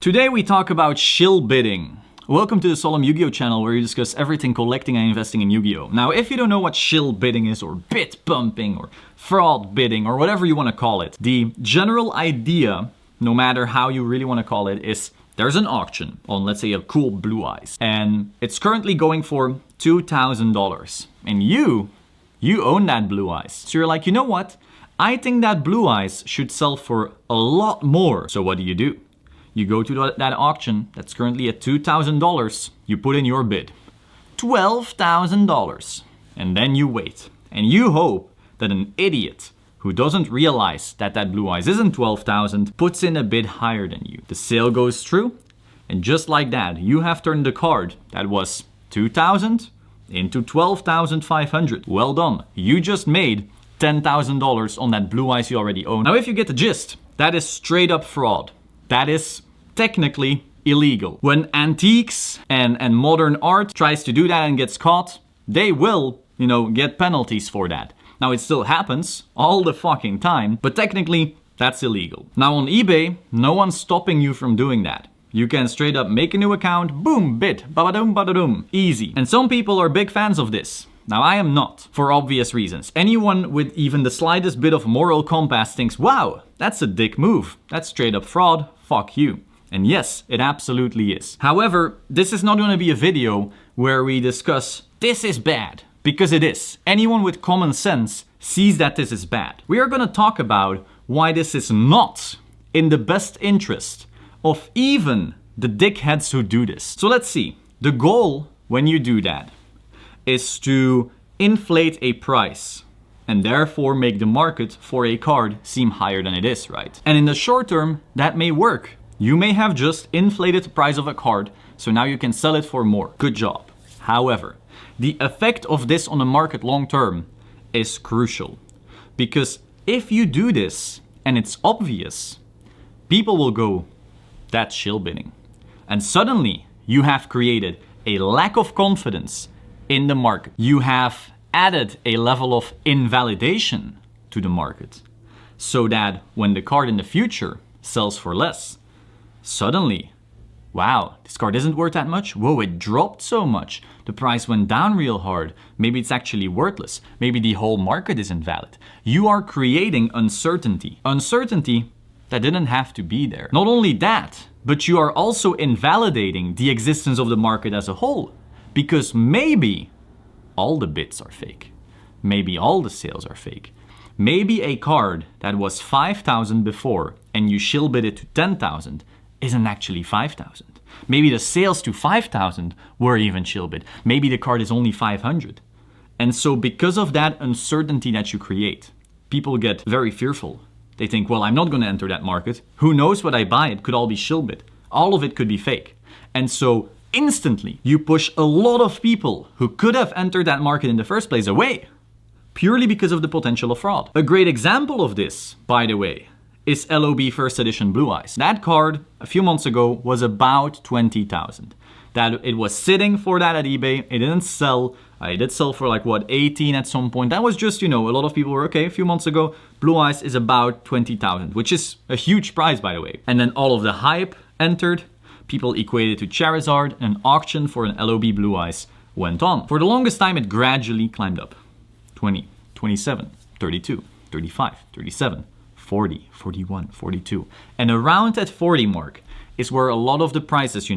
Today we talk about shill bidding. Welcome to the Solemn YuGiOh channel where we discuss everything collecting and investing in YuGiOh. Now if you don't know what shill bidding is, or bid bumping, or fraud bidding, or whatever you want to call it, the general idea, no matter how you really want to call it, is there's an auction on, let's say, a cool Blue Eyes, and it's currently going for $2,000, and you own that Blue Eyes. So you're like, you know what? I think that Blue Eyes should sell for a lot more. So what do? You go to that auction that's currently at $2,000. You put in your bid, $12,000, and then you wait. And you hope that an idiot who doesn't realize that that Blue Eyes isn't $12,000 puts in a bid higher than you. The sale goes through, and just like that, you have turned the card that was $2,000 into $12,500. Well done. You just made $10,000 on that Blue Eyes you already own. Now if you get the gist, that is straight up fraud. That is technically illegal. When antiques and modern art tries to do that and gets caught, they will, get penalties for that. Now it still happens all the fucking time, but technically that's illegal. Now on eBay, no one's stopping you from doing that. You can straight up make a new account, boom, bid, ba-ba-doom, ba-da-doom, easy. And some people are big fans of this. Now I am not, for obvious reasons. Anyone with even the slightest bit of moral compass thinks, wow, that's a dick move. That's straight up fraud, fuck you. And yes, it absolutely is. However, this is not going to be a video where we discuss this is bad, because it is. Anyone with common sense sees that this is bad. We are going to talk about why this is not in the best interest of even the dickheads who do this. So let's see. The goal when you do that is to inflate a price and therefore make the market for a card seem higher than it is, right? And in the short term, that may work. You may have just inflated the price of a card, so now you can sell it for more. Good job. However, the effect of this on the market long term is crucial. Because if you do this and it's obvious, people will go, that's shill bidding. And suddenly you have created a lack of confidence in the market. You have added a level of invalidation to the market so that when the card in the future sells for less, suddenly, wow, this card isn't worth that much. Whoa, it dropped so much. The price went down real hard. Maybe it's actually worthless. Maybe the whole market is invalid. You are creating uncertainty. Uncertainty that didn't have to be there. Not only that, but you are also invalidating the existence of the market as a whole. Because maybe all the bids are fake. Maybe all the sales are fake. Maybe a card that was 5,000 before and you shill bid it to 10,000 isn't actually 5,000. Maybe the sales to 5,000 were even shill bid. Maybe the card is only 500. And so because of that uncertainty that you create, people get very fearful. They think, well, I'm not going to enter that market. Who knows what I buy? It could all be shill bid. All of it could be fake. And so instantly you push a lot of people who could have entered that market in the first place away, purely because of the potential of fraud. A great example of this, by the way, is LOB First Edition Blue Eyes. That card a few months ago was about 20,000. That it was sitting for that at eBay. It didn't sell. It did sell for 18 at some point. That was just, a lot of people were okay. A few months ago, Blue Eyes is about 20,000, which is a huge price, by the way. And then all of the hype entered. People equated to Charizard, and an auction for an LOB Blue Eyes went on. For the longest time, it gradually climbed up. 20, 27, 32, 35, 37, 40, 41, 42. And around that 40 mark is where a lot of the prices,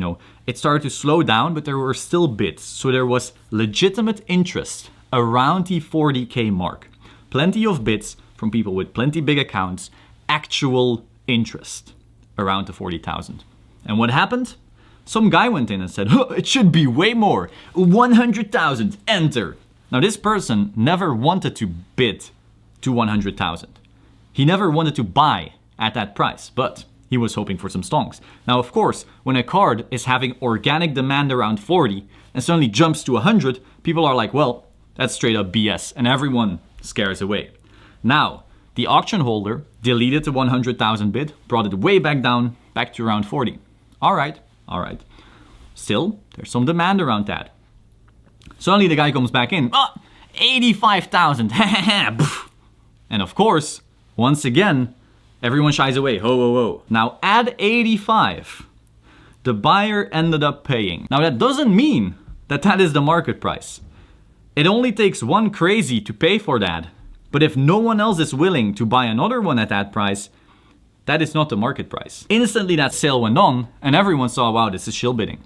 it started to slow down, but there were still bids. So there was legitimate interest around the 40K mark. Plenty of bids from people with plenty big accounts, actual interest around the 40,000. And what happened? Some guy went in and said, it should be way more. 100,000, enter. Now this person never wanted to bid to 100,000. He never wanted to buy at that price, but he was hoping for some stonks. Now, of course, when a card is having organic demand around 40 and suddenly jumps to 100, people are like, well, that's straight up BS, and everyone scares away. Now, the auction holder deleted the 100,000 bid, brought it way back down, back to around 40. All right. Still, there's some demand around that. Suddenly the guy comes back in, 85,000, and of course, once again, everyone shies away, ho. Now add 85 the buyer ended up paying. Now that doesn't mean that that is the market price. It only takes one crazy to pay for that. But if no one else is willing to buy another one at that price, that is not the market price. Instantly that sale went on and everyone saw, wow, this is shill bidding.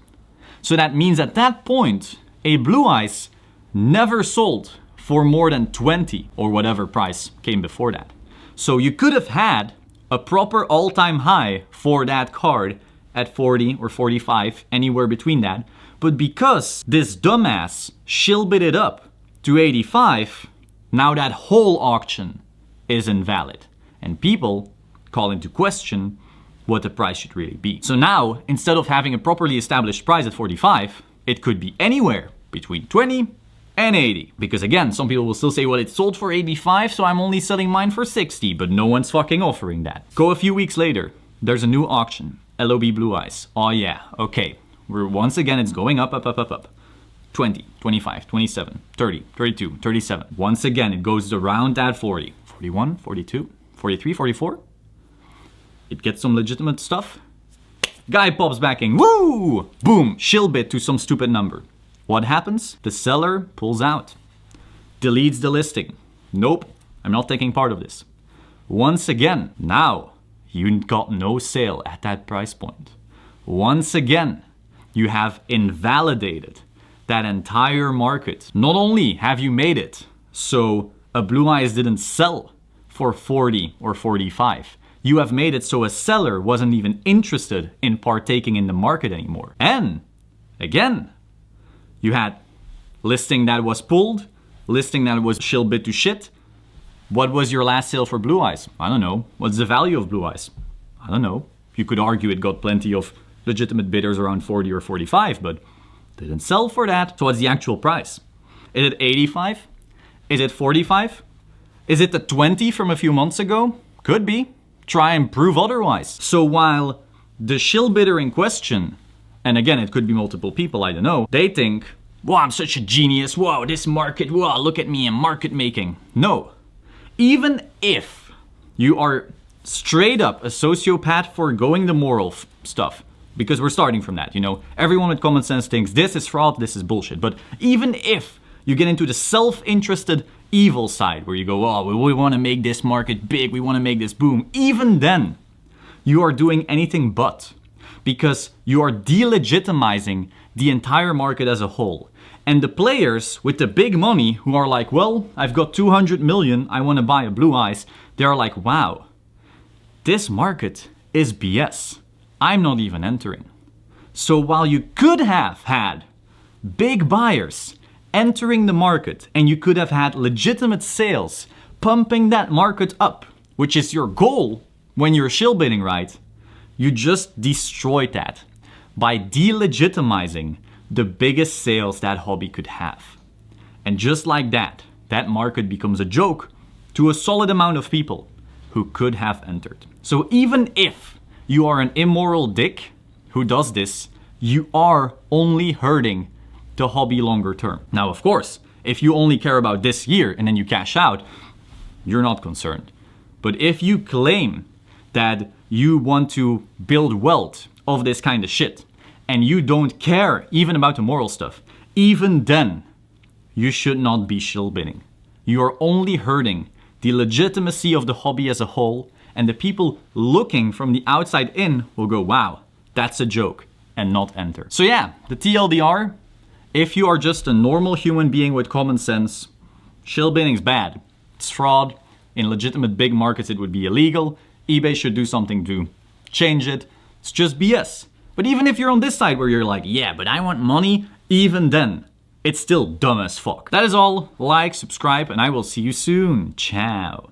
So that means at that point, a Blue Eyes never sold for more than 20 or whatever price came before that. So you could have had a proper all-time high for that card at 40 or 45, anywhere between that. But because this dumbass shill bid it up to 85, now that whole auction is invalid. And people call into question what the price should really be. So now, instead of having a properly established price at 45, it could be anywhere between 20 and 80. Because again, some people will still say, well, it sold for 85, so I'm only selling mine for 60, but no one's fucking offering that. Go a few weeks later, there's a new auction, LOB Blue Eyes. Oh yeah, okay. Once again, it's going up, up, up, up, up. 20, 25, 27, 30, 32, 37. Once again, it goes around that 40, 41, 42, 43, 44. It gets some legitimate stuff. Guy pops back in, woo! Boom, shill bid to some stupid number. What happens? The seller pulls out, deletes the listing. Nope, I'm not taking part of this. Once again, now you got no sale at that price point. Once again, you have invalidated that entire market. Not only have you made it so a Blue Eyes didn't sell for 40 or 45, you have made it so a seller wasn't even interested in partaking in the market anymore. And again, you had listing that was pulled, listing that was shill bid to shit. What was your last sale for Blue Eyes? I don't know. What's the value of Blue Eyes? I don't know. You could argue it got plenty of legitimate bidders around 40 or 45, but didn't sell for that. So what's the actual price? Is it 85? Is it 45? Is it the 20 from a few months ago? Could be. Try and prove otherwise. So while the shill bidder in question, and again, it could be multiple people, I don't know, they think, wow, I'm such a genius. Wow, this market, wow, look at me, I'm market making. No. Even if you are straight up a sociopath for going the moral stuff, because we're starting from that, you know, everyone with common sense thinks this is fraud, this is bullshit. But even if you get into the self-interested evil side where you go, oh, we want to make this market big, we want to make this boom, even then, you are doing anything but. Because you are delegitimizing the entire market as a whole. And the players with the big money who are like, well, I've got 200 million, I want to buy a Blue Eyes. They are like, wow, this market is BS. I'm not even entering. So while you could have had big buyers entering the market and you could have had legitimate sales pumping that market up, which is your goal when you're shill bidding, right? You just destroyed that by delegitimizing the biggest sales that hobby could have. And just like that, that market becomes a joke to a solid amount of people who could have entered. So even if you are an immoral dick who does this, you are only hurting the hobby longer term. Now, of course, if you only care about this year and then you cash out, you're not concerned. But if you claim that you want to build wealth of this kind of shit, and you don't care even about the moral stuff, even then, you should not be shill bidding. You are only hurting the legitimacy of the hobby as a whole, and the people looking from the outside in will go, wow, that's a joke, and not enter. So yeah, the TLDR, if you are just a normal human being with common sense, shill bidding's bad. It's fraud. In legitimate big markets, it would be illegal. eBay should do something to change it. It's just BS. But even if you're on this side where you're like, yeah, but I want money, even then, it's still dumb as fuck. That is all. Like, subscribe, and I will see you soon. Ciao.